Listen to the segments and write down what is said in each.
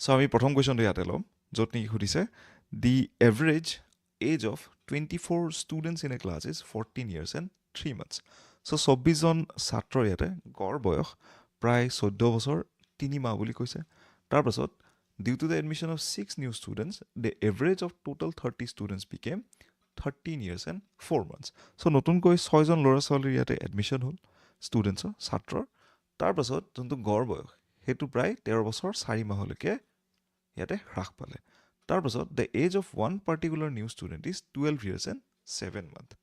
চ' আমি প্ৰথম কুৱেশ্যনটো ইয়াতে ল'ম য'ত নেকি সুধিছে the average age of 24 students in a class is 14 years and 3 months. So' 24জন ছাত্ৰৰ ইয়াতে গড় বয়স প্ৰায় 14 বছৰ 3 মাহ বুলি কৈছে। তাৰপাছত due to the admission of 6 new students the average of total 30 students became 13 years and 4 months. So' নতুনকৈ 6জন ল'ৰা ছোৱালীৰ ইয়াতে এডমিশ্যন হ'ল ষ্টুডেণ্টছৰ ছাত্ৰৰ। তাৰপাছত যোনটো গড় বয়স সেইটো প্ৰায় 13 বছৰ 4 মাহলৈকে ইয়াতে হ্ৰাস পালে। তাৰপাছত the age of one particular new student is 12 years and 7 months.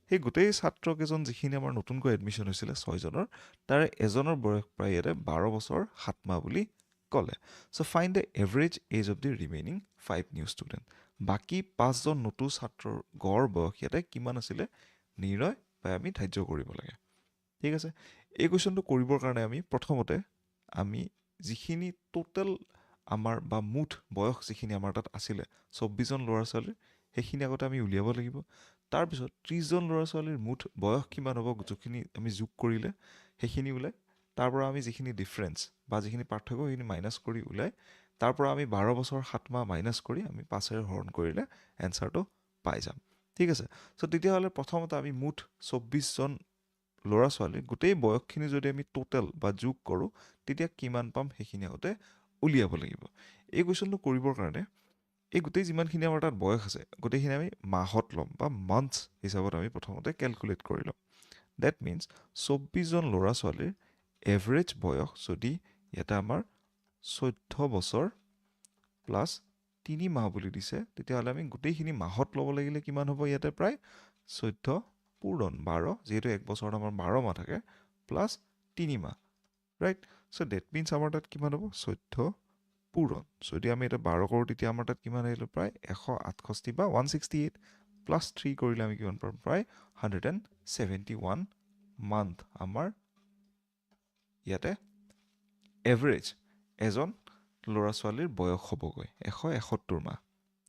সেই গোটেই ছাত্ৰকেইজন যিখিনি আমাৰ নতুনকৈ এডমিশ্যন হৈছিলে 6জনৰ তাৰে এজনৰ বয়স প্ৰায় ইয়াতে 12 বছৰ 7 মাহ বুলি ক'লে। So' find the average age of the remaining 5 new student. বাকী 5জন নতুন ছাত্ৰৰ গড় বয়স ইয়াতে কিমান আছিলে নিৰ্ণয় বা আমি ধাৰ্য কৰিব লাগে। ঠিক আছে, এই কুৱেশ্যনটো কৰিবৰ কাৰণে আমি প্ৰথমতে আমি যিখিনি টোটেল আমাৰ বা মুঠ বয়স যিখিনি আমাৰ তাত আছিলে 24জন ল'ৰা ছোৱালীৰ সেইখিনি আগতে আমি উলিয়াব লাগিব। তাৰপিছত 30জন ল'ৰা ছোৱালীৰ মুঠ বয়স কিমান হ'ব যিখিনি আমি যোগ কৰিলে সেইখিনি ওলাই তাৰ পৰা আমি যিখিনি ডিফাৰেঞ্চ বা যিখিনি পাৰ্থক্য সেইখিনি মাইনাছ কৰি ওলাই তাৰ পৰা আমি 12 বছৰ 7 মাহ মাইনাছ কৰি আমি 5ৰে হৰণ কৰিলে এনচাৰটো পাই যাম। ঠিক আছে, চ' তেতিয়াহ'লে প্ৰথমতে আমি মুঠ 24জন ল'ৰা ছোৱালীৰ গোটেই বয়সখিনি যদি আমি টোটেল বা যোগ কৰোঁ তেতিয়া কিমান পাম সেইখিনি আগতে উলিয়াব লাগিব। এই কুৱেশ্যনটো কৰিবৰ কাৰণে এই গোটেই যিমানখিনি আমাৰ তাত বয়স আছে গোটেইখিনি আমি মাহত ল'ম বা মান্থছ হিচাপত আমি প্ৰথমতে কেলকুলেট কৰি ল'ম। ডেট মিনছ 24জন ল'ৰা ছোৱালীৰ এভাৰেজ বয়স যদি ইয়াতে আমাৰ 14 বছৰ প্লাছ 3 মাহ বুলি দিছে তেতিয়াহ'লে আমি গোটেইখিনি মাহত ল'ব লাগিলে কিমান হ'ব ইয়াতে প্ৰায় 14 পূৰণ 12 যিহেতু এক বছৰত আমাৰ 12 মাহ থাকে প্লাছ 3 মাহ, ৰাইট? চ' ডেট মিনছ আমাৰ তাত কিমান হ'ব 14 পূৰণ যদি আমি এটা 12 কৰোঁ তেতিয়া আমাৰ তাত কিমান আহিলে প্ৰায় 168 বা 168 প্লাছ 3 কৰিলে আমি কিমান পাম প্ৰায় 171 মান্থ আমাৰ ইয়াতে এভাৰেজ এজন ল'ৰা ছোৱালীৰ বয়স হ'বগৈ 171 মাহ।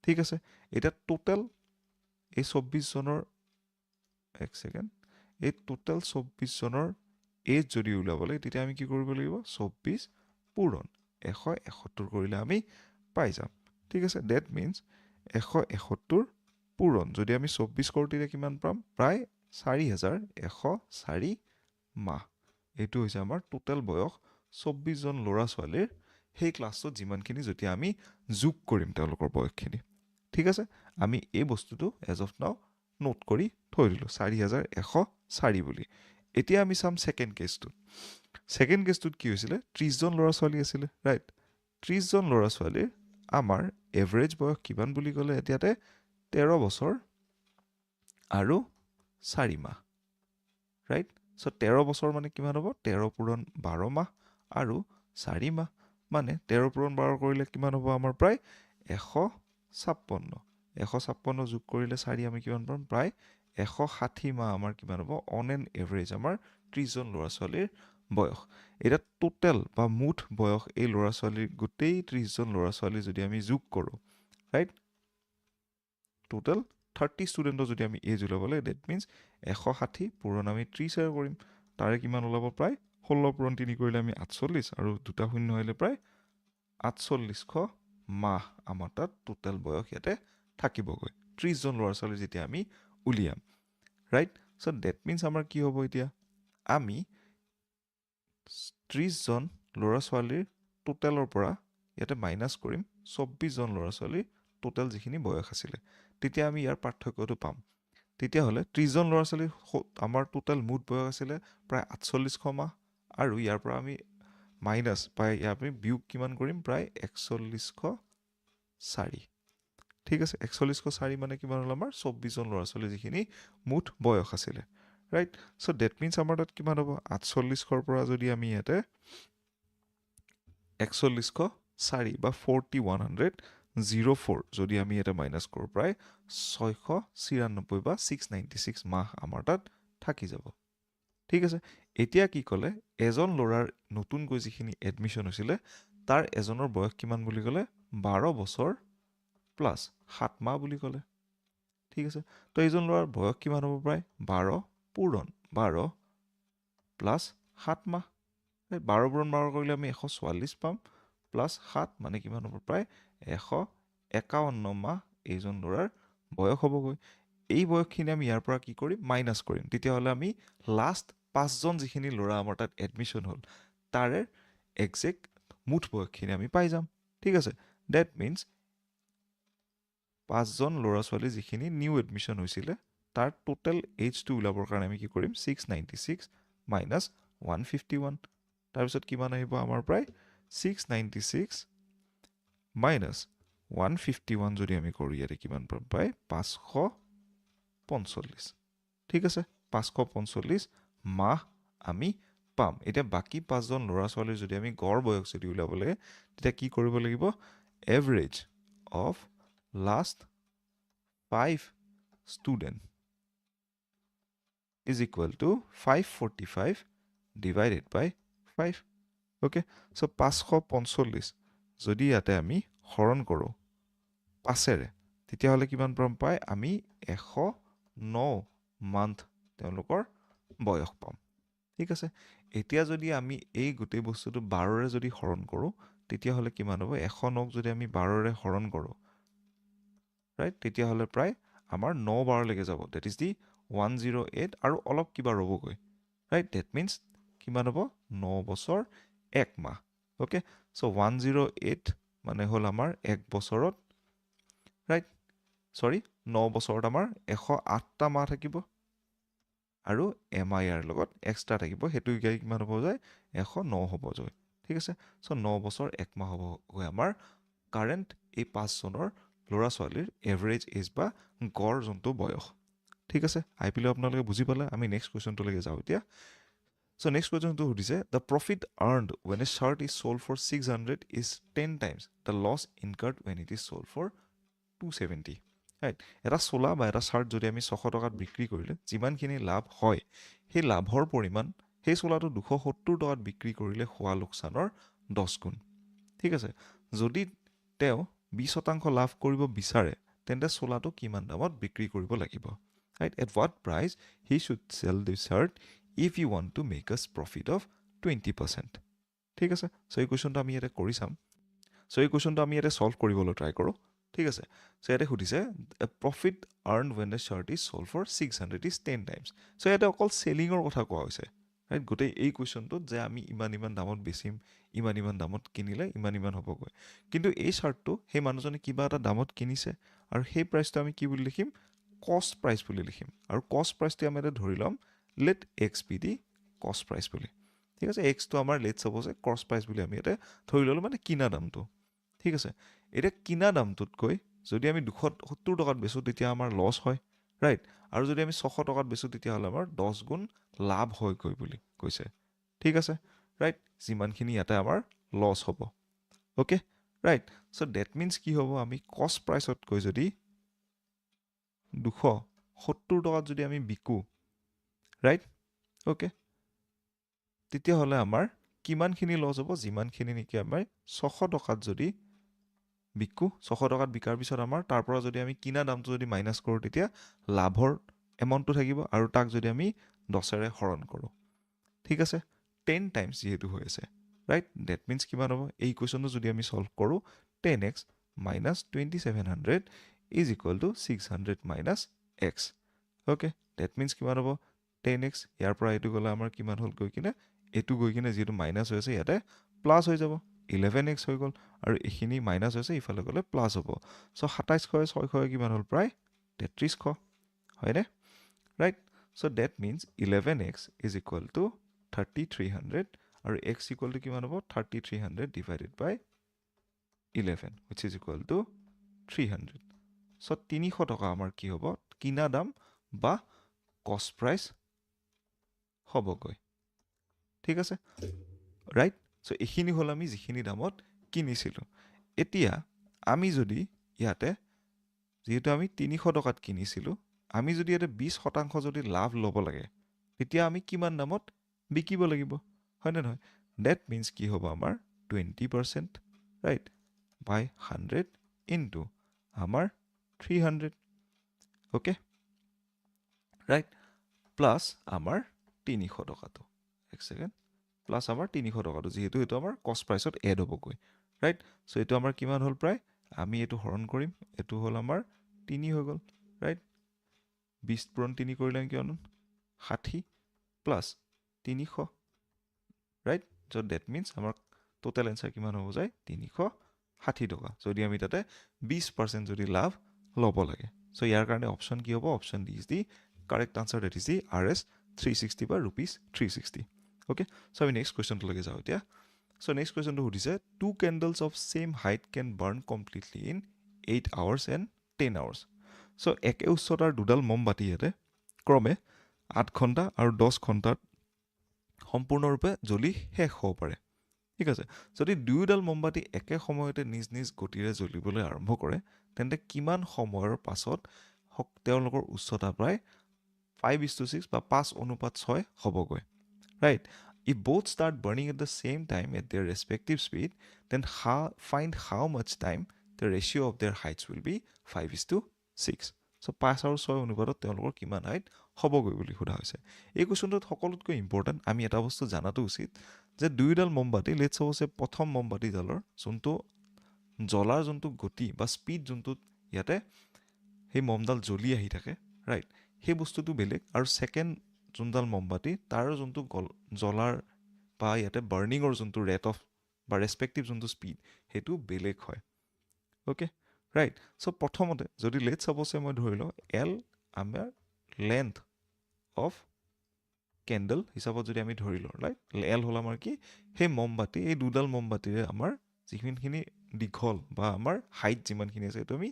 ঠিক আছে, এতিয়া টোটেল এই 24জনৰ এক ছেকেণ্ড এই টোটেল 24জনৰ এজ যদি ওলাব লাগে তেতিয়া আমি কি কৰিব লাগিব 24 পূৰণ 171 কৰিলে আমি পাই যাম। ঠিক আছে, ডেট মিনছ 171 পূৰণ যদি আমি 24 কৰোঁ তেতিয়া কিমান পাম প্ৰায় 4104 মাহ। এইটো হৈছে আমাৰ টোটেল বয়স 24জন ল'ৰা ছোৱালীৰ সেই ক্লাছটোত যিমানখিনি যেতিয়া আমি যোগ কৰিম তেওঁলোকৰ বয়সখিনি। ঠিক আছে, আমি এই বস্তুটো এজ অফ নাও নোট কৰি থৈ দিলোঁ 4104 বুলি। এতিয়া আমি চাম ছেকেণ্ড কেছটোত। ছেকেণ্ড কেছটোত কি হৈছিলে 30জন ল'ৰা ছোৱালী আছিলে, ৰাইট? 30জন ল'ৰা ছোৱালীৰ আমাৰ এভাৰেজ বয়স কিমান বুলি ক'লে এতিয়াতে 13 বছৰ আৰু 4 মাহ, ৰাইট? চ' 13 বছৰ মানে কিমান হ'ব 13 পূৰণ 12 মাহ আৰু 4 মাহ মানে 13 পূৰণ 12 কৰিলে কিমান হ'ব আমাৰ প্ৰায় 156 যোগ কৰিলে 4 আমি কিমান পাম প্ৰায় 160 মাহ আমাৰ কিমান হ'ব অন এন এভাৰেজ আমাৰ 30জন ল'ৰা ছোৱালীৰ বয়স। এতিয়া টোটেল বা মুঠ বয়স এই ল'ৰা ছোৱালীৰ গোটেই 30জন ল'ৰা ছোৱালী যদি আমি যোগ কৰোঁ, ৰাইট? টোটেল 30 ষ্টুডেণ্টৰ যদি আমি এজ ওলাব লাগে ডেট মিনছ 160 পূৰণ আমি 30ৰে কৰিম তাৰে কিমান ওলাব প্ৰায় 16 পূৰণ 3 কৰিলে আমি 48 আৰু দুটা শূন্য আহিলে প্ৰায় 4800 মাহ আমাৰ তাত টোটেল বয়স ইয়াতে থাকিবগৈ 30জন ল'ৰা ছোৱালী যেতিয়া আমি উলিয়াম, ৰাইট? চ' ডেট মিনছ আমাৰ কি হ'ব এতিয়া আমি 30জন ল'ৰা ছোৱালীৰ টোটেলৰ পৰা ইয়াতে মাইনাছ কৰিম 24জন ল'ৰা ছোৱালীৰ টোটেল যিখিনি বয়স আছিলে তেতিয়া আমি ইয়াৰ পাৰ্থক্যটো পাম। তেতিয়াহ'লে 30জন ল'ৰা ছোৱালীৰ আমাৰ টোটেল মুঠ বয়স আছিলে প্ৰায় 4800 মাহ আৰু ইয়াৰ পৰা আমি মাইনাছ পাই ইয়াৰ আমি বিয়োগ কিমান কৰিম প্ৰায় 4104। ঠিক আছে, 4104 মানে কিমান হ'ল আমাৰ 24জন ল'ৰা ছোৱালী যিখিনি মুঠ বয়স আছিলে, ৰাইট? চ' ডেট মিনছ আমাৰ তাত কিমান হ'ব 4800ৰ পৰা যদি আমি ইয়াতে 4104 বা 4104 যদি আমি ইয়াতে মাইনাছ কৰোঁ প্ৰায় 694 বা 696 মাহ আমাৰ তাত থাকি যাব। ঠিক আছে, এতিয়া কি ক'লে এজন ল'ৰাৰ নতুনকৈ যিখিনি এডমিশ্যন হৈছিলে তাৰ এজনৰ বয়স কিমান বুলি ক'লে 12 বছৰ প্লাছ 7 মাহ বুলি ক'লে। ঠিক আছে, তো এইজন ল'ৰাৰ বয়স কিমান হ'ব প্ৰায় 12 পূৰণ 12 প্লাছ 7 মাহ। 12 পূৰণ 12 কৰিলে আমি 144 পাম প্লাছ 7 মানে কিমান হ'ব প্ৰায় 151 মাহ এইজন ল'ৰাৰ বয়স হ'বগৈ এই বয়সখিনি আমি ইয়াৰ পৰা কি কৰিম মাইনাছ কৰিম তেতিয়াহ'লে আমি লাষ্ট 5জন যিখিনি ল'ৰা আমাৰ তাত এডমিশ্যন হ'ল তাৰে একজেক্ট মুঠ বয়সখিনি আমি পাই যাম ঠিক আছে ডেট মিনছ 5জন ল'ৰা ছোৱালী যিখিনি নিউ এডমিশ্যন হৈছিলে তাৰ টোটেল এইজটো ওলাবৰ কাৰণে আমি কি কৰিম 696 মাইনাছ 151 তাৰপিছত কিমান আহিব আমাৰ প্ৰায় 696 মাইনাছ 151 যদি আমি কৰোঁ ইয়াতে কিমান পাম প্ৰায় 545 ঠিক আছে 545 মাহ আমি পাম এতিয়া বাকী 5জন ল'ৰা ছোৱালীৰ যদি আমি গড় বয়স যদি উলিয়াব লাগে তেতিয়া কি কৰিব লাগিব average of last 5 student is equal to 545 divided by 5 okay so 545 যদি ইয়াতে আমি হৰণ কৰোঁ 5ৰে তেতিয়াহ'লে কিমান পাম পাই আমি 109 মান্থ তেওঁলোকৰ বয়স পাম ঠিক আছে এতিয়া যদি আমি এই গোটেই বস্তুটো 12ৰে যদি হৰণ কৰোঁ তেতিয়াহ'লে কিমান হ'ব 109ক যদি আমি 12ৰে হৰণ কৰোঁ ৰাইট তেতিয়াহ'লে প্ৰায় আমাৰ 9 বাৰলৈকে যাব ডেট ইজ দি 108 আৰু অলপ কিবা ৰ'বগৈ ৰাইট ডেট মিনছ কিমান হ'ব 9 বছৰ 1 মাহ অ'কে চ' 108 মানে হ'ল আমাৰ 1 বছৰত ৰাইট চৰি 9 বছৰত আমাৰ 108টা মাহ থাকিব আৰু MIR লগত এক্সট্ৰা থাকিব সেইটো কিমান হ'ব যায় 109 হ'ব যায় ঠিক আছে চ' 9 বছৰ 1 মাহ হ'ব গৈ আমাৰ কাৰেণ্ট এই 5জনৰ ল'ৰা ছোৱালীৰ এভাৰেজ এজ বা গড় যোনটো বয়স ঠিক আছে আই পি আপোনালোকে বুজি পালে আমি নেক্সট কুৱেশ্যনটোলৈকে যাওঁ এতিয়া চ' নেক্সট কুৱেশ্যনটো সুধিছে the profit earned when a shirt is sold for 600 is 10 times the loss incurred when it is sold for 270 right এটা চোলা বা এটা চাৰ্ট যদি আমি 600 টকাত বিক্ৰী কৰিলে যিমানখিনি লাভ হয় সেই লাভৰ পৰিমাণ সেই চোলাটো 270 টকাত বিক্ৰী কৰিলে হোৱা লোকচানৰ 10 গুণ ঠিক আছে যদি তেওঁ 20% লাভ কৰিব বিচাৰে তেন্তে চোলাটো কিমান দামত বিক্ৰী কৰিব লাগিব right at what price he should sell the shirt if he want to make us profit of 20% ঠিক আছে সো এই কোৱেশ্যনটো আমি ইয়াতে কৰি চাম সো এই কোৱেশ্যনটো আমি ইয়াতে সলভ কৰিবলৈ ট্ৰাই কৰোঁ ঠিক আছে সো ইয়াতে সুধিছে profit আৰ্ন when the shirt is sold for 600 is 10 times so ইয়াতে অকল সেলিঙৰ কথা কোৱা হৈছে ৰাইট গোটেই এই কুৱেশ্যনটোত যে আমি ইমান দামত বেচিম ইমান দামত কিনিলে ইমান হ'বগৈ কিন্তু এই চাৰ্টটো সেই মানুহজনে কিবা এটা দামত কিনিছে আৰু সেই প্ৰাইচটো আমি কি বুলি লিখিম কষ্ট প্ৰাইচ বুলি লিখিম আৰু কষ্ট প্ৰাইচটো আমি এটা ধৰি ল'ম লেট এক্স বি দি কষ্ট প্ৰাইচ বুলি ঠিক আছে এক্সটো আমাৰ লেট চাপ'জ কষ্ট প্ৰাইচ বুলি আমি এটা ধৰি ল'লোঁ মানে কিনা দামটো ঠিক আছে এতিয়া কিনা দামটোতকৈ যদি আমি 270 টকাত বেচোঁ তেতিয়া আমাৰ লছ হয় ৰাইট আৰু যদি আমি 600 টকাত বেচোঁ তেতিয়াহ'লে আমাৰ 10 গুণ লাভ হয়গৈ বুলি কৈছে ঠিক আছে ৰাইট যিমানখিনি ইয়াতে আমাৰ লছ হ'ব okay right so' that means কি হ'ব আমি কষ্ট প্ৰাইচতকৈ যদি 270 টকাত যদি আমি বিকোঁ ৰাইট অ'কে তেতিয়াহ'লে আমাৰ কিমানখিনি লছ হ'ব যিমানখিনি নেকি আমাৰ 600 টকাত যদি বিকোঁ 600 টকাত বিকাৰ পিছত আমাৰ তাৰ পৰা যদি আমি কিনা দামটো যদি মাইনাছ কৰোঁ তেতিয়া লাভৰ এমাউণ্টটো থাকিব আৰু তাক যদি আমি 10ৰে হৰণ কৰোঁ ঠিক আছে 10 টাইমছ যিহেতু হৈ আছে ৰাইট ডেট মিনছ কিমান হ'ব এই কুৱেশ্যনটো যদি আমি সলভ কৰোঁ 10x minus 2700 is equal to 600 minus x okay that means কিমান হ'ব 10x ইয়াৰ পৰা এইটো গ'লে আমাৰ কিমান হ'ল গৈ কিনে এইটো গৈ কিনে যিহেতু মাইনাছ হৈ আছে ইয়াতে প্লাছ হৈ যাব 11x হৈ গ'ল আৰু এইখিনি মাইনাছ হৈছে ইফালে গ'লে প্লাছ হ'ব চ' 2700 600 কিমান হ'ল প্ৰায় 3300 হয়নে right so' that means 11x is equal to 3300 আৰু x equal to কিমান হ'ব 3300 divided by 11 which is equal to 300 চ' 300 টকা আমাৰ কি হ'ব কিনা দাম বা কষ্ট প্ৰাইচ হ'বগৈ ঠিক আছে ৰাইট চ' এইখিনি হ'ল আমি যিখিনি দামত কিনিছিলোঁ এতিয়া আমি যদি ইয়াতে যিহেতু আমি 300 টকাত কিনিছিলোঁ আমি যদি ইয়াতে 20% যদি লাভ ল'ব লাগে তেতিয়া আমি কিমান দামত বিকিব লাগিব হয়নে নহয় ডেট মিনছ কি হ'ব আমাৰ 20% ৰাইট by 100 into আমাৰ 300 okay right plus আমাৰ 300 টকাটো এক সেকেন্ড প্লাছ আমাৰ 300 টকাটো যিহেতু এইটো আমাৰ কষ্ট প্ৰাইচত এড হ'বগৈ ৰাইট চ' এইটো আমাৰ কিমান হ'ল প্ৰায় আমি এইটো হৰণ কৰিম এইটো হ'ল আমাৰ 3 হৈ গ'ল ৰাইট 20 পূৰণ 3 কৰিলে কিমান 60 plus 300 right so' that means আমাৰ টোটেল এনচাৰ কিমান হ'ব যায় 360 টকা যদি আমি তাতে 20% যদি লাভ ল'ব লাগে চ' ইয়াৰ কাৰণে অপশ্যন কি হ'ব option D is the correct answer that is the RS 360 বা ৰুপিজ 360 অ'কে চ' আমি নেক্সট কুৱেশ্যনটোলৈকে যাওঁ এতিয়া চ' নেক্সট কুৱেশ্যনটো সুধিছে 2 candles of same height can burn completely in 8 hours and 10 hours চ' একে উচ্চতাৰ দুডাল মমবাতি ইয়াতে ক্ৰমে 8 ঘণ্টা আৰু 10 ঘণ্টাত সম্পূৰ্ণৰূপে জ্বলি শেষ হ'ব পাৰে ঠিক আছে যদি দুয়োডাল মমবাতি একে সময়তে নিজ নিজ গতিৰে জ্বলিবলৈ আৰম্ভ কৰে তেন্তে কিমান সময়ৰ পাছত তেওঁলোকৰ উচ্চতা প্ৰায় 5:6 বা 5:6 হ'বগৈ right if both start burning at the same time at their respective speed then find how much time the ratio of their heights will be 5:6 so 5 আৰু 6 অনুপাতত তেওঁলোকৰ কিমান হাইট হ'বগৈ বুলি সোধা হৈছে এই কুৱেশ্যনটোত সকলোতকৈ ইম্পৰ্টেণ্ট আমি এটা বস্তু জানাটো উচিত যে দুইডাল মমবাতি লেটছ ছাপ'জ প্ৰথম মমবাতিডালৰ যোনটো জ্বলাৰ যোনটো গতি বা স্পীড যোনটো ইয়াতে সেই মমডাল জ্বলি আহি থাকে ৰাইট সেই বস্তুটো বেলেগ আৰু ছেকেণ্ড যোনডাল মমবাতি তাৰ যোনটো জ্বলাৰ বা ইয়াতে বাৰ্ণিঙৰ যোনটো ৰেট অফ বা ৰেচপেক্টিভ যোনটো স্পীড সেইটো বেলেগ হয় অ'কে ৰাইট চ' প্ৰথমতে যদি লেটছ ছাপ'ছে মই ধৰি লওঁ এল আমাৰ লেন্থ অফ কেণ্ডেল হিচাপত যদি আমি ধৰি লওঁ ৰাইট এল হ'ল আমাৰ কি সেই মমবাতি এই দুডাল মমবাতিৰে আমাৰ যিমানখিনি দীঘল বা আমাৰ হাইট যিমানখিনি আছে সেইটো আমি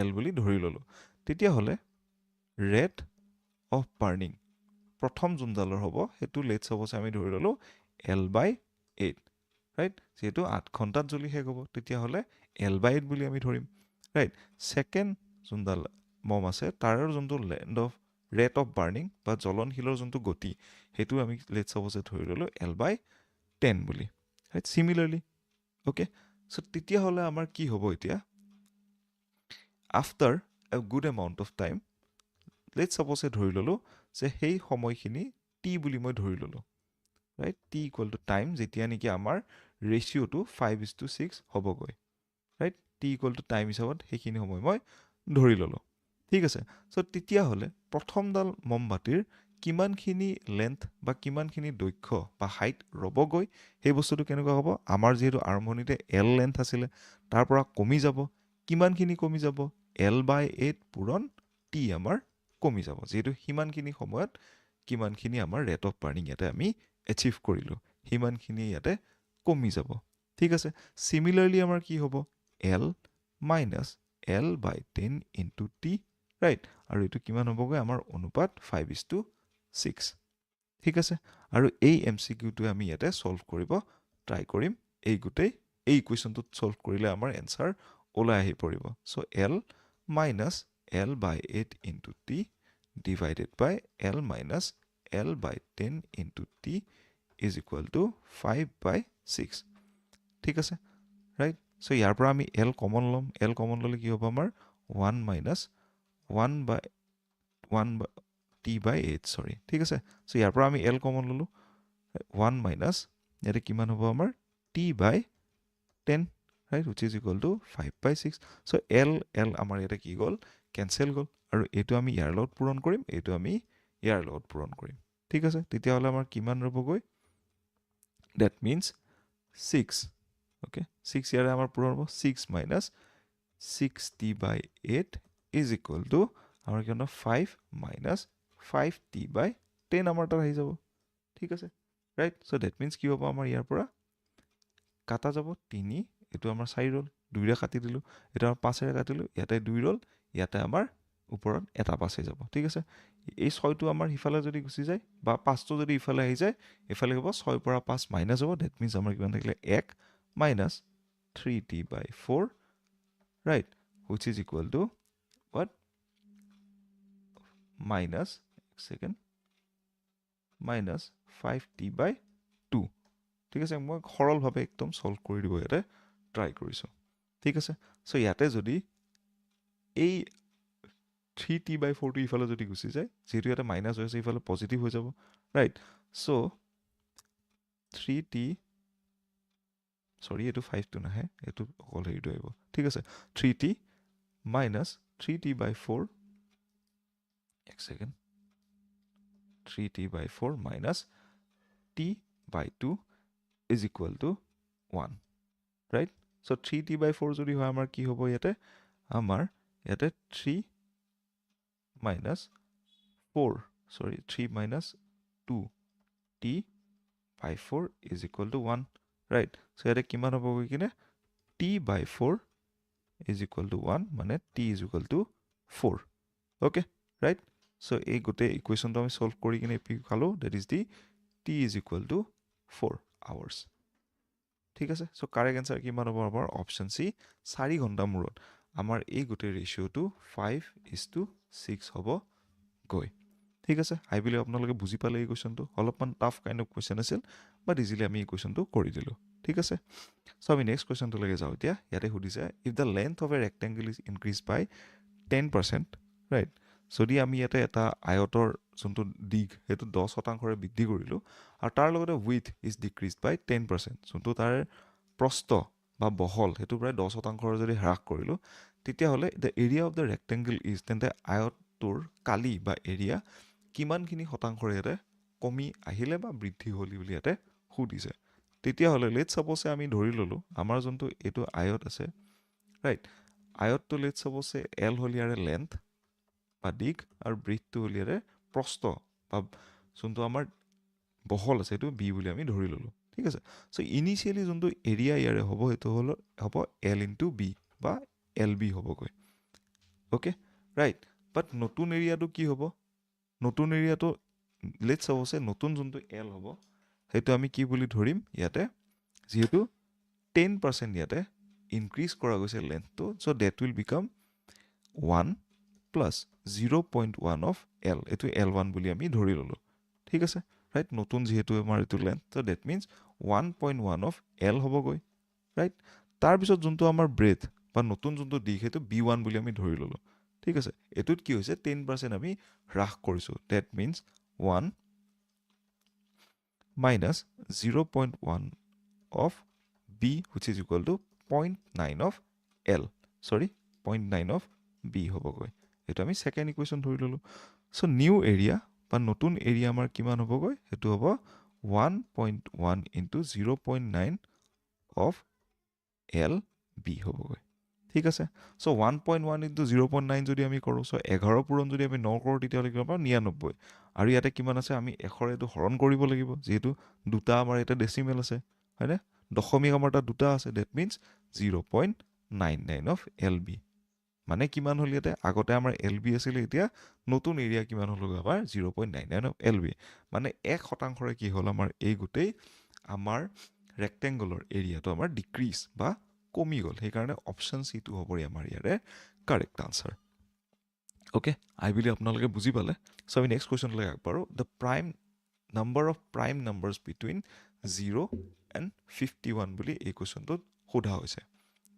এল বুলি ধৰি ল'লোঁ তেতিয়াহ'লে ৰেট অফ বাৰ্ণিং প্ৰথম যোনডালৰ হ'ব সেইটো লেটছ ছাপ'ছে আমি ধৰি ল'লোঁ L/8 ৰাইট যিহেতু 8 ঘণ্টাত জ্বলি শেষ হ'ব তেতিয়াহ'লে L/8 বুলি আমি ধৰিম ৰাইট ছেকেণ্ড যোনডাল মম আছে তাৰ যোনটো ৰেট অফ বাৰ্ণিং বা জ্বলনশীলৰ যোনটো গতি সেইটো আমি লেটছ ছাপ'ছে ধৰি ল'লোঁ L/10 বুলি ৰাইট চিমিলাৰলি অ'কে চ' তেতিয়াহ'লে আমাৰ কি হ'ব এতিয়া after a good amount of time let's suppose ধৰি ল'লোঁ যে সেই সময়খিনি টি বুলি মই ধৰি ল'লোঁ right T equal to time যেতিয়া নেকি আমাৰ ৰেচিঅ'টো 5:6 হ'বগৈ right T equal to time হিচাপত সেইখিনি সময় মই ধৰি ল'লোঁ ঠিক আছে চ' তেতিয়াহ'লে প্ৰথমডাল মমবাতিৰ কিমানখিনি লেন্থ বা কিমানখিনি দৈৰ্ঘ্য বা হাইট ৰ'বগৈ সেই বস্তুটো কেনেকুৱা হ'ব আমাৰ যিহেতু আৰম্ভণিতে এল লেন্থ আছিলে তাৰ পৰা কমি যাব কিমানখিনি কমি যাব L/8 পূৰণ টি আমাৰ কমি যাব যিহেতু সিমানখিনি সময়ত কিমানখিনি আমাৰ ৰেট অফ বাৰ্ণিং ইয়াতে আমি এচিভ কৰিলোঁ সিমানখিনি ইয়াতে কমি যাব ঠিক আছে চিমিলাৰলি আমাৰ কি হ'ব L minus L/10 into T right আৰু এইটো কিমান হ'বগৈ আমাৰ অনুপাত 5:6 ঠিক আছে আৰু এই MCQটোৱে আমি ইয়াতে ছল্ভ কৰিব ট্ৰাই কৰিম এই গোটেই এই কুৱেশ্যনটোত ছল্ভ কৰিলে আমাৰ এনচাৰ ওলাই আহি পৰিব so' L minus L/8 into T divided by L minus L/10 into T is equal to 5/6 ঠিক আছে ৰাইট চ' ইয়াৰ পৰা আমি L কমন ল'ম L কমন ল'লে কি হ'ব আমাৰ 1 মাইনাছ 1 T/8 চৰি ঠিক আছে চ' ইয়াৰ পৰা আমি L কমন ল'লোঁ 1 মাইনাছ ইয়াতে কিমান হ'ব আমাৰ T/10 right which is equal to 5/6 so' L আমাৰ ইয়াতে কি গ'ল কেনচেল গ'ল আৰু এইটো আমি ইয়াৰ লগত পূৰণ কৰিম এইটো আমি ইয়াৰ লগত পূৰণ কৰিম ঠিক আছে তেতিয়াহ'লে আমাৰ কিমান ৰ'বগৈ ডেট মিনছ 6 অ'কে 6 ইয়াৰে আমাৰ পূৰণ হ'ব 6 minus 6T/8 is equal two আমাৰ কিমান 5 মাইনাছ 5T/10 আমাৰ তাত আহি যাব ঠিক আছে ৰাইট চ' ডেট মিনছ কি হ'ব আমাৰ ইয়াৰ পৰা কাটা যাব 3 এইটো আমাৰ 4 ৰ'ল 2ৰে কাটি দিলোঁ এইটো আমাৰ 5ৰে কাটিলোঁ ইয়াতে 2 ৰ'ল ইয়াতে আমাৰ ওপৰত এটা 5 হৈ যাব ঠিক আছে এই 6টো আমাৰ সিফালে যদি গুচি যায় বা 5টো যদি ইফালে আহি যায় এইফালে হ'ব 6 পৰা 5 মাইনাছ হ'ব ডেট মিনছ আমাৰ কিমান থাকিলে 1 minus 3T/4 right which is equal to what minus minus 5T/2 ঠিক আছে মই সৰলভাৱে একদম সলভ কৰি দিব ইয়াতে ট্ৰাই কৰিছোঁ ঠিক আছে চ' ইয়াতে যদি এই 3T/4টো ইফালে যদি গুচি যায় যিহেতু ইয়াতে মাইনাছ হৈ আছে ইফালে পজিটিভ হৈ যাব ৰাইট চ' 3T সৰি এইটো 5টো নাহে, এইটো অকল হেৰিটো আহিব, ঠিক আছে। 3t minus 3t by 4, এক second, 3t by 4 minus t by 2 is equal to 1, right? So 3t by 4 যদি হয় আমাৰ কি হ'ব ইয়াতে, আমাৰ ইয়াতে 3 minus 4, sorry 3 minus 2t by 4 is equal to 1, right? So ইয়াতে কিমান হ'ব গৈ কিনে t by 4 is equal to 1, মানে t is equal to 4, okay, right? So এই গোটেই ইকুৱেশ্যনটো আমি সলভ কৰি কিনে পি খালো, that is the t is equal to 4 hours, ঠিক আছে। সো কাৰেক্ট এনসাৰ কিমান হ'ব আমাৰ অপশ্যন চি, 4 ঘণ্টা মূৰত আমাৰ এই গোটেই ৰেচিঅ'টো 5:6 হ'ব গৈ, ঠিক আছে। আই বিলিভ আপোনালোকে বুজি পালে এই কুৱেশ্যনটো, অলপমান টাফ কাইণ্ড অফ কুৱেশ্যন আছিল, বাট ইজিলি আমি এই কুৱেশ্যনটো কৰি দিলোঁ, ঠিক আছে। চ' আমি নেক্সট কুৱেশ্যনটোলৈকে যাওঁ এতিয়া। ইয়াতে সুধিছে if the length of a rectangle is increase by 10%, right? যদি আমি ইয়াতে এটা আয়তৰ যোনটো দিগ সেইটো 10%ৰে বৃদ্ধি কৰিলোঁ আৰু তাৰ লগতে উইথ ইজ ডিক্ৰিজ বাই 10%, যোনটো তাৰ প্ৰস্থ বা বহল সেইটো প্ৰায় 10%ৰে যদি হ্ৰাস কৰিলোঁ, তেতিয়াহ'লে the area of the rectangle is, তেন্তে আয়তটোৰ কালি বা এৰিয়া কিমানখিনি শতাংশৰে ইয়াতে কমি আহিলে বা বৃদ্ধি হ'ল বুলি ইয়াতে সুধিছে। তেতিয়াহ'লে লেটছ ছাপ'ছে আমি ধৰি ল'লোঁ আমাৰ যোনটো এইটো আয়ত আছে, ৰাইট? আয়তটো লেটছ ছাপ'ছে এল হ'ল ইয়াৰে লেন্থ বা দিগ আৰু ব্ৰিথটো হ'ল ইয়াৰে প্ৰস্থ বা যোনটো আমাৰ বহল আছে সেইটো বি বুলি আমি ধৰি ল'লোঁ, ঠিক আছে। চ' ইনিচিয়েলি যোনটো এৰিয়া ইয়াৰে হ'ব সেইটো হ'ব এল ইনটু বি বা এল বি হ'বগৈ, অ'কে, ৰাইট? বাট নতুন এৰিয়াটো কি হ'ব? নতুন এৰিয়াটো লেটছ ছাপ'ছে নতুন যোনটো এল হ'ব সেইটো আমি কি বুলি ধৰিম ইয়াতে, যিহেতু 10% ইয়াতে ইনক্ৰিজ কৰা গৈছে লেন্থটো, so' that will become 1 plus 0.1 of L, এইটো L1 বুলি আমি ধৰি ল'লোঁ, ঠিক আছে, ৰাইট? নতুন যিহেতু আমাৰ এইটো length, so' that means 1.1 of L হ'বগৈ, ৰাইট? তাৰপিছত যোনটো আমাৰ ব্ৰেথ বা নতুন যোনটো দিশ সেইটো B1 বুলি আমি ধৰি ল'লোঁ, ঠিক আছে। এইটোত কি হৈছে 10% আমি হ্ৰাস কৰিছোঁ, that means 1 minus 0.1 of B which is equal to 0.9 of L, sorry 0.9 of B হ'বগৈ। এইটো আমি ছেকেণ্ড ইকুৱেশ্যন ধৰি ল'লোঁ। চ' নিউ এৰিয়া বা নতুন এৰিয়া আমাৰ কিমান হ'বগৈ, সেইটো হ'ব 1.1 ইনটু 0.9 অফ এল বি হ'বগৈ, ঠিক আছে। চ' 1.1 ইনটু 0.9 যদি আমি কৰোঁ, চ' 11 পূৰণ যদি আমি 9 কৰোঁ তেতিয়াহ'লে কিমান পাম 99, আৰু ইয়াতে কিমান আছে আমি 100ৰে এইটো হৰণ কৰিব লাগিব, যিহেতু দুটা আমাৰ ইয়াতে ডেচিমেল আছে, হয়নে? দশমিক আমাৰ তাত দুটা আছে, that means 0.99 of L B, মানে কিমান হ'ল ইয়াতে, আগতে আমাৰ এল বি আছিলে, এতিয়া নতুন এৰিয়া কিমান হ'ল আমাৰ 0.99 অফ এল বি, মানে 1%ৰে কি হ'ল আমাৰ এই গোটেই আমাৰ ৰেক্টেংগুলৰ এৰিয়াটো আমাৰ ডিক্ৰিজ বা কমি গ'ল, সেইকাৰণে অপশ্যন চিটো হ'ব আমাৰ ইয়াৰে কাৰেক্ট আনচাৰ, অ'কে। আই বিলিভ আপোনালোকে বুজি পালে। চ' আমি নেক্সট কুৱেশ্যনলৈ আগবাঢ়োঁ। The prime number of prime numbers between 0 and 51 বুলি এই কুৱেশ্যনটোত সোধা হৈছে,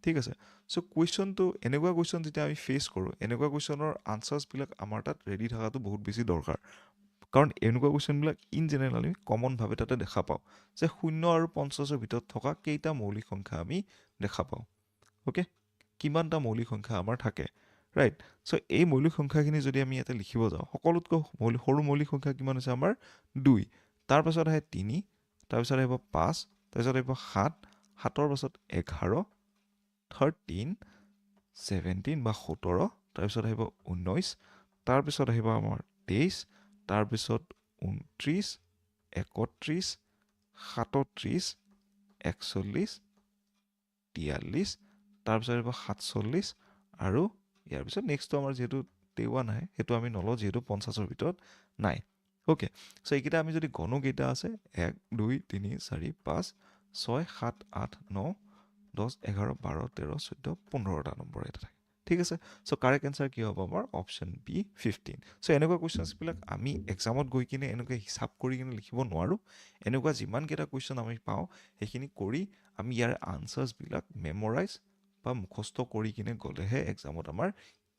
ঠিক আছে। চ' কুৱেশ্যনটো এনেকুৱা কুৱেশ্যন যেতিয়া আমি ফেচ কৰোঁ, এনেকুৱা কুৱেশ্যনৰ আনচাৰ্ছবিলাক আমাৰ তাত ৰেডি থকাটো বহুত বেছি দৰকাৰ, কাৰণ এনেকুৱা কুৱেশ্যনবিলাক ইন জেনেৰেল আমি কমনভাৱে তাতে দেখা পাওঁ যে 0 আৰু 50ৰ ভিতৰত থকা কেইটা মৌলিক সংখ্যা আমি দেখা পাওঁ, অ'কে, কিমানটা মৌলিক সংখ্যা আমাৰ থাকে, ৰাইট? চ' এই মৌলিক সংখ্যাখিনি যদি আমি ইয়াতে লিখিব যাওঁ, সকলোতকৈ সৰু মৌলিক সংখ্যা কিমান হৈছে আমাৰ 2, তাৰপাছত আহে 3, তাৰপিছত আহিব 5, তাৰপিছত আহিব 7, 7ৰ পাছত 11, 13, 17 বা 17, তাৰপিছত আহিব 19, তাৰপিছত আহিব আমাৰ 23, তাৰপিছত 29, 31, 37, 41, 43, তাৰপিছত আহিব 47, আৰু ইয়াৰ পিছত নেক্সটটো আমাৰ যিহেতু 53 আহে, সেইটো আমি নলওঁ যিহেতু 50ৰ ভিতৰত নাই, অ'কে। চ' এইকেইটা আমি যদি গণো কেইটা আছে, 1 2 3 4 5 6 7 8 9 10 11 12 13 14 15টা নম্বৰ এটা থাকে, ঠিক আছে। চ' কাৰেক্ট এনচাৰ কি হ'ব আমাৰ অপশ্যন বি 15। চ' এনেকুৱা কুৱেশ্যনছবিলাক আমি এক্সামত গৈ কিনে এনেকৈ হিচাপ কৰি কিনে লিখিব নোৱাৰোঁ, এনেকুৱা যিমানকেইটা কুৱেশ্যন আমি পাওঁ সেইখিনি কৰি আমি ইয়াৰ আনচাৰ্ছবিলাক মেমৰাইজ বা মুখস্থ কৰি কিনে গ'লেহে এক্সামত আমাৰ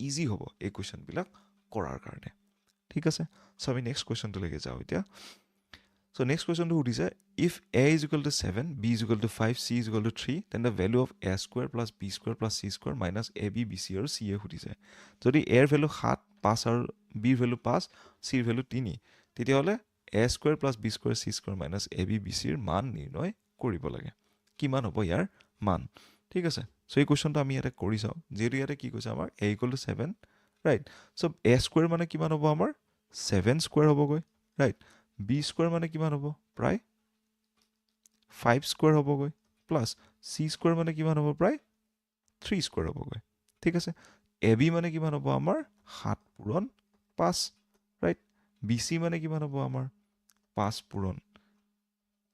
ইজি হ'ব এই কুৱেশ্যনবিলাক কৰাৰ কাৰণে, ঠিক আছে। চ' আমি নেক্সট কুৱেশ্যনটোলৈকে যাওঁ এতিয়া। So next question to সুধিছে if a is equal to 7, b is equal to 5, c is equal to 3, then the value of a square plus b square plus c square minus ab, bc আৰু c এ সুধিছে যদি a ৰ value 7, 5 আৰু b ৰ value 5, c ৰ value 3 তেতিয়াহলে a square plus b square c square minus ab, bc ৰ মান নিৰ্ণয় কৰিব লাগে কিমান হ'ব ইয়াৰ মান ঠিক আছে সো এই কোৱেশ্চনটো আমি ইয়াতে কৰি চাও যেহেতু ইয়াতে কি কৈছে আমাৰ a equal to 7 right so a square মানে কিমান হ'ব আমাৰ 7 square হ'বগৈ ৰাইট b square মানে কিমান হ'ব প্ৰায় 5 square হ'বগৈ প্লাস c square মানে কিমান হ'ব প্ৰায় 3 square হ'বগৈ ঠিক আছে ab মানে কিমান হ'ব আমাৰ 7 পূৰণ 5 ৰাইট bc মানে কিমান হ'ব আমাৰ 5 পূৰণ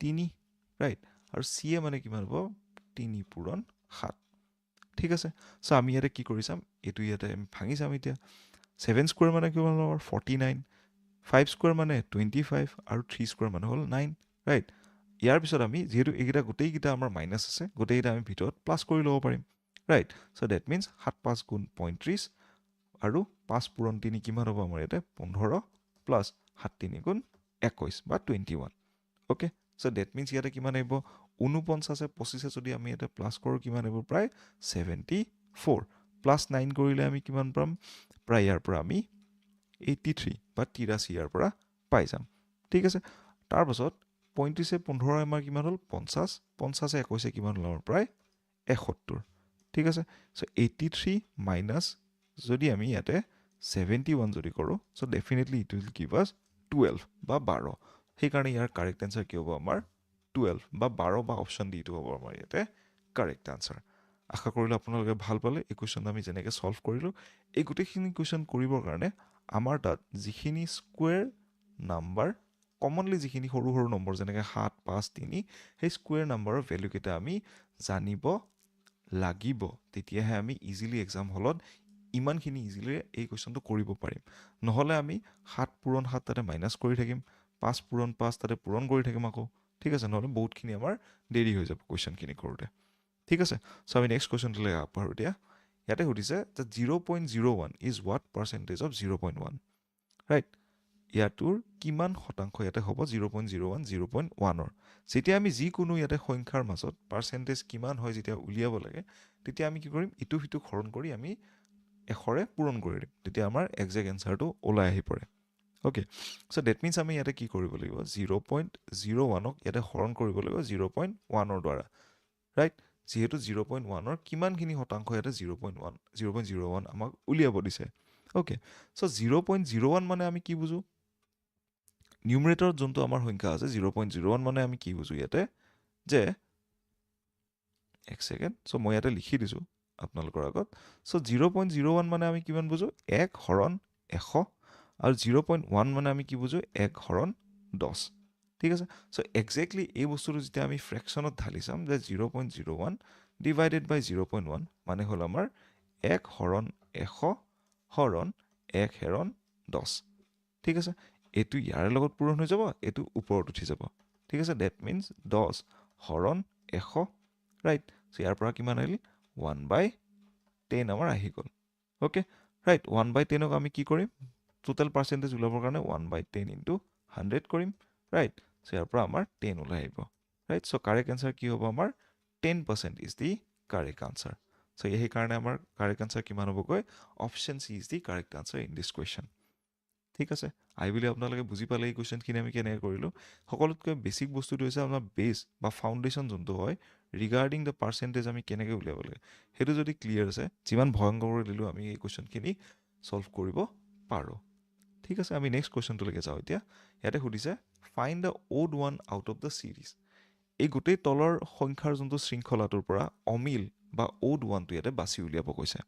3 ৰাইট আৰু c মানে কিমান হ'ব 3 পূৰণ 7 ঠিক আছে সো আমি ইয়াতে কি কৰি চাম এটো ইয়াতে আমি ভাঙি চাম এতিয়া 7 স্কয়াৰ মানে কিমান হ'ব 49 5 স্কয়াৰ মানে 25 আৰু 3 স্কয়াৰ মানে হ'ল 9 ৰাইট ইয়াৰ পিছত আমি যেহেতু এইকেইটা গোটেইকেইটা আমাৰ মাইনাস আছে গোটেইকেইটা আমি ভিতৰত প্লাস কৰি ল'ব পাৰিম ৰাইট সো দ্যাট মিন্স 7 5 গুণ 35 আৰু 5 পূৰণ 3 কিমান হ'ব আমাৰ ইয়াতে 15 প্লাস 7 3 গুণ 21 বা 21 ওকে সো দ্যাট মিন্স ইয়াতে কিমান আহিব 49 25 যদি আমি এটা প্লাস কৰো কিমান হ'ব প্ৰায় 74 প্লাস 9 কৰিলে আমি কিমান পাম প্ৰায় ইয়াৰ পৰা আমি 83 বা 83 ইয়াৰ পৰা পাই যাম ঠিক আছে তাৰ পাছত 35 15 আমাৰ কিমান হ'ল 50 50 21 কিমান হ'ল আমাৰ প্ৰায় 71 ঠিক আছে সো 83 মাইনাস যদি আমি ইয়াতে 71 যদি কৰো so definitely it will give us 12 বা 12 সেই কাৰণে ইয়াৰ কাৰেক্ট আনসাৰ কি হ'ব আমাৰ 12 বা 12 বা অপশন ডি টো হ'ব আমাৰ ইয়াতে কাৰেক্ট আনসাৰ আশা কৰিলে আপোনালোকে ভাল পালে এই কোৱেশ্চন আমি যেনেকৈ সলভ কৰিলো এই গোটেইখিনি কোৱেশ্চন কৰিবৰ কাৰণে আমাৰ তাত যিখিনি স্কয়াৰ নাম্বাৰ কমনলি যিখিনি সৰু সৰু নম্বৰ যেনেকৈ 7 5 3 সেই স্কয়াৰ নাম্বাৰৰ ভ্যালু কেইটা আমি জানিব লাগিব তেতিয়াহে আমি ইজিলি এক্সাম হলত ইমানখিনি ইজিলি এই কোৱেশ্চনটো কৰিব পাৰিম নহলে আমি 7 পূৰণ 7 তাতে মাইনাস কৰি থাকিম 5 পূৰণ 5 তাতে পূৰণ কৰি থাকিম আকৌ ঠিক আছে নহলে বহুতখিনি আমাৰ দেৰি হৈ যাব কোৱেশ্চনখিনি কৰোতে ঠিক আছে সো আমি নেক্সট কোৱেশ্চনটোলৈ আগবাঢ়ো দিয়া ইয়াতে সুধিছে যে 0.01 is what percentage of 0.1 right ইয়াটোৰ কিমান শতাংশ ইয়াতে হ'ব 0.01 0.1 যেতিয়া আমি যিকোনো ইয়াতে সংখ্যাৰ মাজত পাৰ্চেন্টেজ কিমান হয় যেতিয়া উলিয়াব লাগে তেতিয়া আমি কি কৰিম ইটো হিটো হৰণ কৰি আমি এশৰে পূৰণ কৰি দিম তেতিয়া আমাৰ এক্সাক্ট এনসাৰটো ওলাই আহি পৰে ওকে সো দ্যাট মিন্স আমি ইয়াতে কি কৰিব লাগিব 0.01 ক ইয়াতে হৰণ কৰিব লাগিব 0.1 ৰ দ্বাৰা ৰাইট যেহেতু 0.1 ৰ কিমানখিনি শতাংশ ইয়াতে 0.01 আমাক উলিয়াব দিছে ওকে সো 0.01 মানে আমি কি বুজো নিউমাৰেটৰ যোনটো আমাৰ সংখ্যা আছে 0.01 মানে আমি কি বুজো ইয়াতে যে এক সেকেন্ড সো মই ইয়াতে লিখি দিছো আপোনালোকৰ আগত সো 0.01 মানে আমি কিমান বুজো 1 হৰণ 100 আৰু 0.1 মানে আমি কি বুজো 1 হৰণ 10 ঠিক আছে সো এক্স্যাক্টলি এই বস্তুটো যেতিয়া আমি ফ্ৰেকশনত ঢালি চাম যে 0.01 ডিভাইডেড বাই 0.1 মানে হল আমাৰ 1 হৰণ 100 হৰণ 1 হৰণ 10 ঠিক আছে এটো ইয়াৰ লগত পূৰণ হৈ যাব এটো ওপৰত উঠি যাব ঠিক আছে দ্যাট মিন্স 10 হৰণ 100 ৰাইট সো ইয়াৰ পৰা কিমান আহিল 1/10 আমাৰ আহি গল ওকে ৰাইট 1/10 ক আমি কি কৰিম টোটাল পাৰ্চেন্টেজ উলাবৰ কাৰণে 1/10 ইনটু 100 কৰিম ৰাইট সো ইয়াৰ পৰা আমাৰ 10 ওলাই আহিব ৰাইট সো কাৰেক্ট আনসাৰ কি হ'ব আমাৰ 10% is the correct answer so এই কাৰণে আমাৰ কাৰেক্ট আনসাৰ কিমান হ'বগৈ option C is the correct answer in this question ঠিক আছে আই বিলি আপোনালোকে বুজি পালে এই কোৱেশ্চনখিনি আমি কেনেকৈ কৰিলো সকলোতকৈ বেসিক বস্তুটো হৈছে আমাৰ বেস বা ফাউন্ডেশন যোনটো হয় ৰিগাৰ্ডিং দ্য পাৰ্চেন্টেজ আমি কেনেকৈ উলিয়াব লাগে হেতু যদি ক্লিয়াৰ আছে যিমান ভয়ংকৰ কৰি দিলো আমি এই কোৱেশ্চনখিনি সলভ কৰিব পাৰো ঠিক আছে আমি নেক্সট কোৱেশ্চনটোলৈকে যাওঁ এতিয়া ইয়াতে সুধিছে find the odd one out of the series এই গোটেই তলৰ সংখ্যাৰ যোনটো শৃংখলাটোৰ পৰা অমিল বা ওড ওৱানটো ইয়াতে বাছি উলিয়াব কৈছে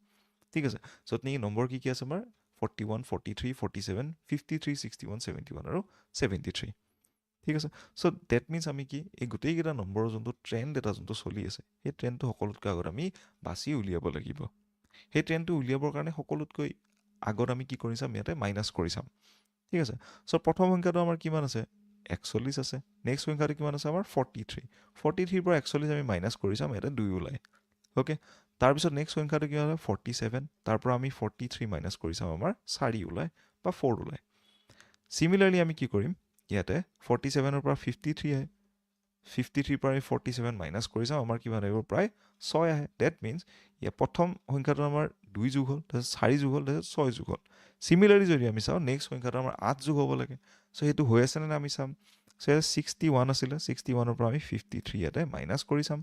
ঠিক আছে সো তুমি নম্বৰ কি আছে আমাৰ 41 43 47 53 61 71 আৰু 73 ঠিক আছে সো দ্যাট মিন্স আমি কি এই গোটেই কেইটা নম্বৰৰ যোনটো ট্ৰেন্ড এটা যোনটো চলি আছে এই ট্ৰেন্ডটো সকলোতকৈ আগত আমি বাছি উলিয়াব লাগিব সেই ট্ৰেন্ডটো উলিয়াবৰ কাৰণে সকলোতকৈ আগত আমি কি কৰিম ইয়াতে মাইনাস কৰি চাম ঠিক আছে সো প্ৰথম সংখ্যাটো আমাৰ কিমান আছে 41 আছে নেক্সট সংখ্যাটো কিমান আছে আমাৰ 43 43 পৰা 41 আমি মাইনাস কৰি চাম ইয়াতে 2 ওলাই ওকে তাৰ পিছত নেক্সট সংখ্যাটো কি হয় 47 তাৰ পৰা আমি 43 মাইনাস কৰি চাম আমাৰ 4 ওলাই বা 4 ওলাই সিমিলাৰলি আমি কি কৰিম ইয়াতে 47 পৰা 53 আহে 53 পৰা 47 মাইনাছ কৰি চাওঁ আমাৰ কিমান আহিব প্ৰায় 6 আহে ডেট মিনছ ইয়াৰ প্ৰথম সংখ্যাটো আমাৰ 2 যোগ হ'ল তাৰপিছত 4 যোগ হ'ল তাৰপিছত 6 যোগ হ'ল সিমিলাৰলি যদি আমি চাওঁ নেক্সট সংখ্যাটো আমাৰ 8 যোগ হ'ব লাগে চ' সেইটো হৈ আছে নে আমি চাম চ' 61 আছিলে 61 পৰা আমি 53 ইয়াতে মাইনাছ কৰি চাম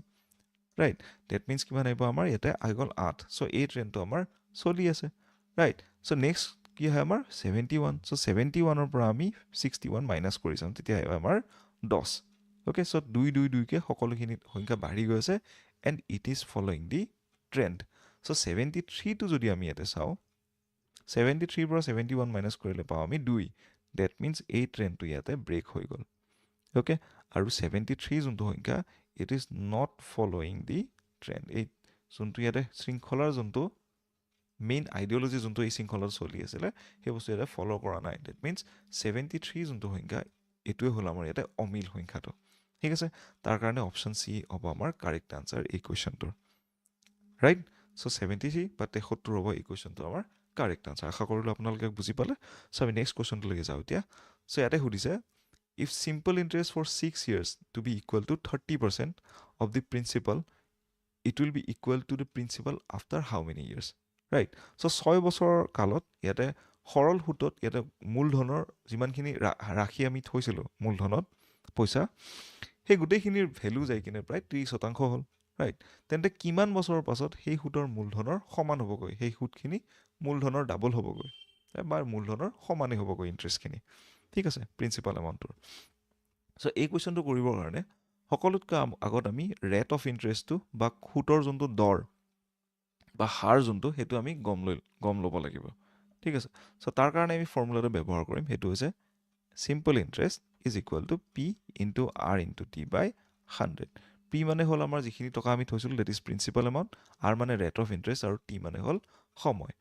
ৰাইট ডেট মিনছ কিমান আহিব আমাৰ ইয়াতে আহি গ'ল 8 চ' এই ট্ৰেণ্ডটো আমাৰ চলি আছে ৰাইট চ' নেক্সট কি হয় আমাৰ 71 চ' 71 পৰা আমি 61 মাইনাছ কৰি চাম তেতিয়া আহিব আমাৰ 10 অ'কে চ' 2 সকলোখিনি সংখ্যা বাঢ়ি গৈ আছে and it is following the trend so' 73টো যদি আমি ইয়াতে চাওঁ 73 পৰা 71 মাইনাছ কৰিলে পাওঁ আমি 2 ডেট মিনছ এই ট্ৰেণ্ডটো ইয়াতে ব্ৰেক হৈ গ'ল অ'কে আৰু 73 যোনটো সংখ্যা it is not following the trend এই যোনটো ইয়াতে শৃংখলাৰ যোনটো মেইন আইডিঅ'লজি যোনটো এই শৃংখলাত চলি আছিলে সেই বস্তু ইয়াতে ফ'ল' কৰা নাই ডেট মিনছ 73 যোনটো সংখ্যা এইটোৱে হ'ল আমাৰ ইয়াতে অমিল সংখ্যাটো ঠিক আছে তাৰ কাৰণে অপশ্যন চি হ'ব আমাৰ কাৰেক্ট আনচাৰ এই কুৱেশ্যনটোৰ ৰাইট চ' 73 বা 73 হ'ব এই কুৱেশ্যনটো আমাৰ কাৰেক্ট আনচাৰ আশা কৰিলোঁ আপোনালোকে বুজি পালে চ' আমি নেক্সট কুৱেশ্যনটোলৈকে যাওঁ এতিয়া চ' ইয়াতে সুধিছে if simple interest for 6 years to be equal to 30% of the principal it will be equal to the principal after how many years right so' 6 বছৰৰ কালত ইয়াতে সৰল সুতত ইয়াতে মূলধনৰ যিমানখিনি ৰাখি আমি থৈছিলোঁ মূলধনত পইচা সেই গোটেইখিনিৰ ভেলু যাই কিনে প্ৰায় 30% হ'ল ৰাইট তেন্তে কিমান বছৰৰ পাছত সেই সুতৰ মূলধনৰ সমান হ'বগৈ সেই সুতখিনি মূলধনৰ ডাবল হ'বগৈ বা মূলধনৰ সমানেই হ'বগৈ ইণ্টাৰেষ্টখিনি ঠিক আছে প্ৰিন্সিপাল এমাউণ্টটোৰ চ' এই কুৱেশ্যনটো কৰিবৰ কাৰণে সকলোতকৈ আগত আমি ৰেট অফ ইণ্টাৰেষ্টটো বা সুতৰ যোনটো দৰ বা হাৰ যোনটো সেইটো আমি গম ল'ব লাগিব ঠিক আছে চ' তাৰ কাৰণে আমি ফৰ্মুলাটো ব্যৱহাৰ কৰিম সেইটো হৈছে simple interest is equal to P into R into T by 100 P মানে হ'ল আমাৰ যিখিনি টকা আমি থৈছিলোঁ that is principal amount R মানে ৰেট অফ ইণ্টাৰেষ্ট আৰু টি মানে হ'ল সময়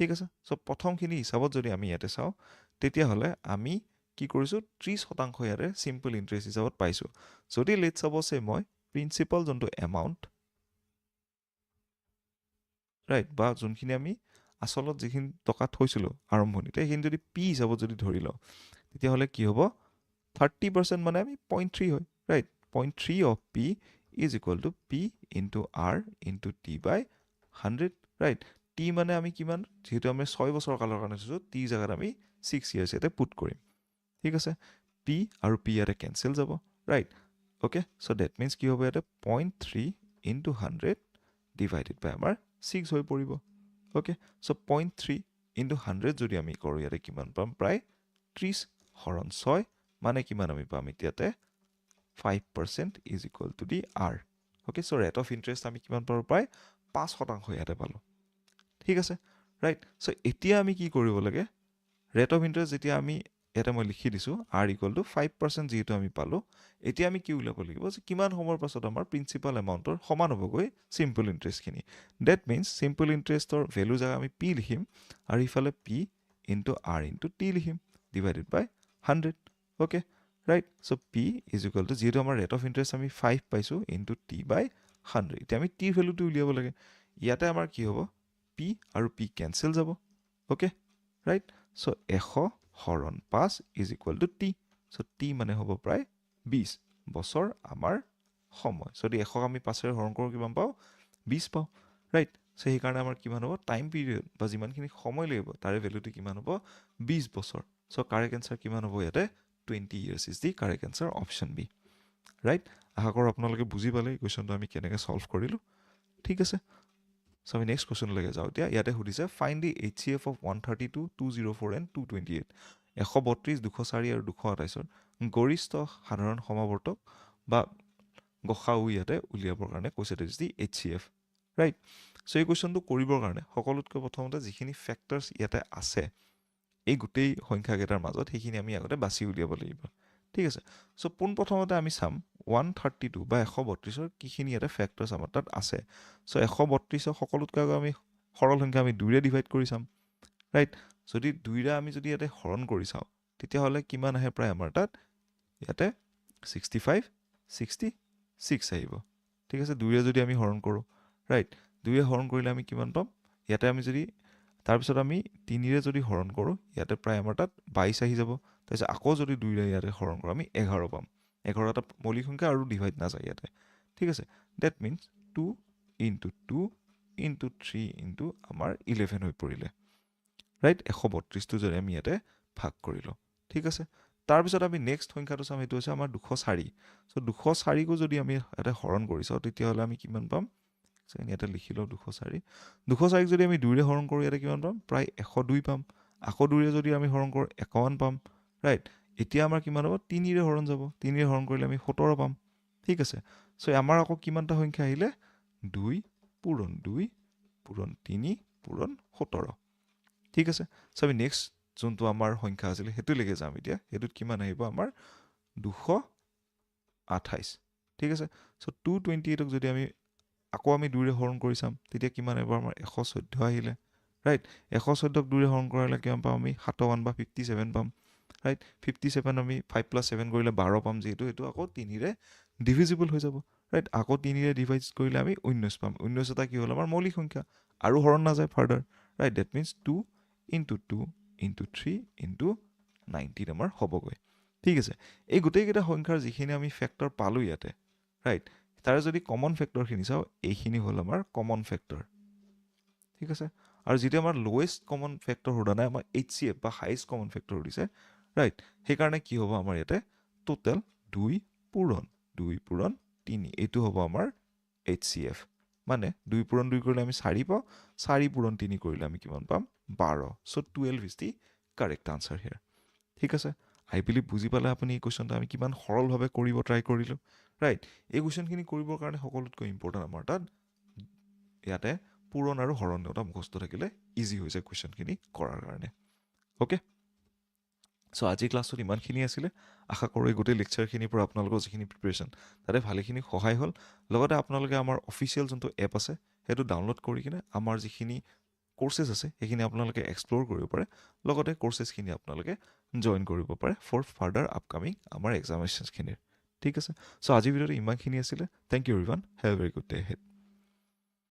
ঠিক আছে চ' প্ৰথমখিনি হিচাপত যদি আমি ইয়াতে চাওঁ তেতিয়াহ'লে আমি কি কৰিছোঁ 30% ইয়াতে চিম্পল ইণ্টাৰেষ্ট হিচাপত পাইছোঁ যদি লেট চাপ'ছে মই প্ৰিন্সিপাল যোনটো এমাউণ্ট ৰাইট বা যোনখিনি আমি আচলত যিখিনি টকা থৈছিলোঁ আৰম্ভণিতে সেইখিনি যদি পি হিচাপত যদি ধৰি লওঁ তেতিয়াহ'লে কি হ'ব 30% মানে আমি 0.3 হয় right 0.3 of P is equal to P into R into T by 100 right T মানে আমি কিমান যিহেতু আমি 6 বছৰৰ কালৰ কাৰণে থৈছোঁ টি জেগাত আমি 6 years ইয়াতে পুট কৰিম ঠিক আছে পি আৰু পি ইয়াতে কেঞ্চেল যাব right okay so' that means কি হ'ব ইয়াতে 0.3 ইনটু 100 ডিভাইডেড বাই আমাৰ 6 হৈ পৰিব অ'কে চ' 0.3 ইনটু 100 যদি আমি কৰোঁ ইয়াতে কিমান পাম প্ৰায় 30 হৰণ 6 মানে কিমান আমি পাম এতিয়াতে 5% is equal to the R okay so' rate of interest আমি কিমান পাৰোঁ প্ৰায় 5% ইয়াতে পালোঁ ঠিক আছে ৰাইট চ' এতিয়া আমি কি কৰিব লাগে ৰেট অফ ইণ্টাৰেষ্ট যেতিয়া আমি ইয়াতে মই লিখি দিছোঁ আৰ ইকুৱেল টু 5% যিহেতু আমি পালোঁ এতিয়া আমি কি উলিয়াব লাগিব যে কিমান সময়ৰ পাছত আমাৰ প্ৰিন্সিপাল এমাউণ্টৰ সমান হ'বগৈ চিম্পল ইণ্টাৰেষ্টখিনি ডেট মিনছ চিম্পল ইণ্টাৰেষ্টৰ ভেলু জেগা আমি পি লিখিম আৰু ইফালে P into R into T লিখিম divided by 100 okay right so' P is equal to যিহেতু আমাৰ ৰেট অফ ইণ্টাৰেষ্ট আমি 5 পাইছোঁ ইনটু টি বাই 100 এতিয়া আমি টিৰ ভেলুটো উলিয়াব লাগে ইয়াতে আমাৰ কি হ'ব পি আৰু পি কেঞ্চেল যাব অ'কে ৰাইট চ' 100 হৰণ 5 is equal two T so' T মানে হ'ব প্ৰায় 20 বছৰ আমাৰ সময় যদি 100 আমি 5ৰে হৰণ কৰোঁ কিমান পাওঁ 20 পাওঁ ৰাইট চ' সেইকাৰণে আমাৰ কিমান হ'ব টাইম পিৰিয়ড বা যিমানখিনি সময় লাগিব তাৰে ভেলুটো কিমান হ'ব 20 বছৰ চ' কাৰেক্ট এনচাৰ কিমান হ'ব ইয়াতে 20 years is the correct answer option B right আশা কৰোঁ আপোনালোকে বুজি পালে এই কুৱেশ্যনটো আমি কেনেকৈ ছল্ভ কৰিলোঁ ঠিক আছে চ' আমি নেক্সট কুৱেশ্যনলৈকে যাওঁ এতিয়া ইয়াতে সুধিছে fine the HCF of 132 204 and 228 132 204 আৰু 228ৰ গৰিষ্ঠ সাধাৰণ সমাৱৰ্তক বা গসাউ ইয়াতে উলিয়াবৰ কাৰণে কৈছে দিছ দি HCF ৰাইট চ' এই কুৱেশ্যনটো কৰিবৰ কাৰণে সকলোতকৈ প্ৰথমতে যিখিনি ফেক্টৰ্ছ ইয়াতে আছে এই গোটেই সংখ্যাকেইটাৰ মাজত সেইখিনি আমি আগতে বাছি উলিয়াব লাগিব ঠিক আছে চ' পোনপ্ৰথমতে আমি চাম 132 বা 132ৰ কিখিনি ইয়াতে ফেক্টৰ্ছ আমাৰ তাত আছে চ' 132ৰ সকলোতকৈ আগত আমি সৰল সংখ্যা আমি 2ৰে ডিভাইড কৰি চাম ৰাইট যদি 2ৰে আমি যদি ইয়াতে হৰণ কৰি চাওঁ তেতিয়াহ'লে কিমান আহে প্ৰায় আমাৰ তাত ইয়াতে 65 66 আহিব ঠিক আছে 2ৰে যদি আমি হৰণ কৰোঁ ৰাইট 2ৰে হৰণ কৰিলে আমি কিমান পাম ইয়াতে আমি যদি তাৰপিছত আমি 3ৰে যদি হৰণ কৰোঁ ইয়াতে প্ৰায় আমাৰ তাত 22 আহি যাব তাৰপিছত আকৌ যদি 2ৰে ইয়াতে হৰণ কৰোঁ আমি 11 পাম 11 এটা মৌলিক সংখ্যা আৰু ডিভাইড নাযায় ইয়াতে ঠিক আছে that means 2 into 2 into 3 into আমাৰ 11 হৈ পৰিলে ৰাইট 132টো যদি আমি ইয়াতে ভাগ কৰিলোঁ ঠিক আছে তাৰপিছত আমি নেক্সট সংখ্যাটো চাম সেইটো হৈছে আমাৰ 204 সো 204কো যদি আমি ইয়াতে হৰণ কৰিছোঁ তেতিয়াহ'লে আমি কিমান পাম ইয়াতে লিখি লওঁ 204 204ক যদি আমি 2ৰে হৰণ কৰোঁ ইয়াতে কিমান পাম প্ৰায় 102 পাম আকৌ 2ৰে যদি আমি হৰণ কৰোঁ 51 পাম ৰাইট এতিয়া আমাৰ কিমান হ'ব 3ৰে হৰণ যাব 3ৰে হৰণ কৰিলে আমি 17 পাম ঠিক আছে সো আমাৰ আকৌ কিমানটা সংখ্যা আহিলে 2 পূৰণ 2 পূৰণ 3 পূৰণ 17 ঠিক আছে সো আমি নেক্সট যোনটো আমাৰ সংখ্যা আছিল হেতু লৈকে যাম এতিয়া হেতুত কিমান আহিব আমাৰ 228 ঠিক আছে সো 228ক যদি আমি আকৌ আমি 2ৰে হৰণ কৰি চাম তেতিয়া কিমান আহিব আমাৰ 114 আহিলে ৰাইট 114ক 2ৰে হৰণ কৰালে কিমান পাম আমি 57 বা 57 পাম ৰাইট 57 আমি 5 + 7 কৰিলে 12 পাম যেহেতু এটো আকৌ 3ৰে ডিভিজিবল হৈ যাব ৰাইট আকৌ 3ৰে ডিভাইড কৰিলে আমি 19 পাম 19 এটা কি হ'ল আমাৰ মৌলিক সংখ্যা আৰু হৰণ নাযায় further right that means 2 into 2 into 3 into 19 আমাৰ হ'বগৈ ঠিক আছে এই গোটেইকেইটা সংখ্যাৰ যিখিনি আমি ফেক্টৰ পালো ইয়াতে ৰাইট তাৰে যদি কমন ফেক্টৰখিনি চাও এইখিনি হ'ল আমাৰ কমন ফেক্টৰ ঠিক আছে আৰু যেটো আমাৰ লোৱেষ্ট কমন ফেক্টৰ হোদা নাই আমাৰ HCF বা হাইয়েষ্ট কমন ফেক্টৰ দিছে ৰাইট সেই কাৰণে কি হ'ব আমাৰ ইয়াতে টোটাল 2 পূৰণ 3 এইটো হ'ব আমাৰ HCF মানে 2 পূৰণ 2 কৰিলে আমি 4 পাওঁ 4 পূৰণ 3 কৰিলে আমি কিমান পাম 12 so 12 is the correct answer here ঠিক আছে আই বিলিভ বুজি পালে আপুনি এই কোৱেশ্চনটো আমি কিমান সৰলভাৱে কৰিব ট্ৰাই কৰিলো ৰাইট এই কোৱেশ্চনখিনি কৰিবৰ কাৰণে সকলোতকৈ ইম্পৰ্টেন্ট আমাৰ তাত ইয়াতে পূৰণ আৰু হৰণ দুটা মুখস্থ থাকিলে ইজি হৈ যায় কোৱেশ্চনখিনি কৰাৰ কাৰণে ওকে সো আজি ক্লাছত ইমানখিনি আছিলে আশা কৰোঁ এই গোটেই লেকচাৰখিনিৰ পৰা আপোনালোকৰ যিখিনি প্ৰিপাৰেচন তাতে ভালেখিনি সহায় হ'ল লগতে আপোনালোকে আমাৰ অফিচিয়েল যোনটো এপ আছে সেইটো ডাউনলোড কৰি কিনে আমাৰ যিখিনি কোৰ্सेছ আছে সেইখিনি আপোনালোকে এক্সপ্ল'ৰ কৰিব পাৰে লগতে কোৰ্ছেছখিনি আপোনালোকে জইন কৰিব পাৰে ফৰ ফাৰ্দাৰ আপকামিং আমাৰ এক্সামিনেশ্যনছখিনিৰ ঠিক আছে সো আজিৰ ভিডিঅ'টো ইমানখিনি আছিলে thank you everyone have a very good day head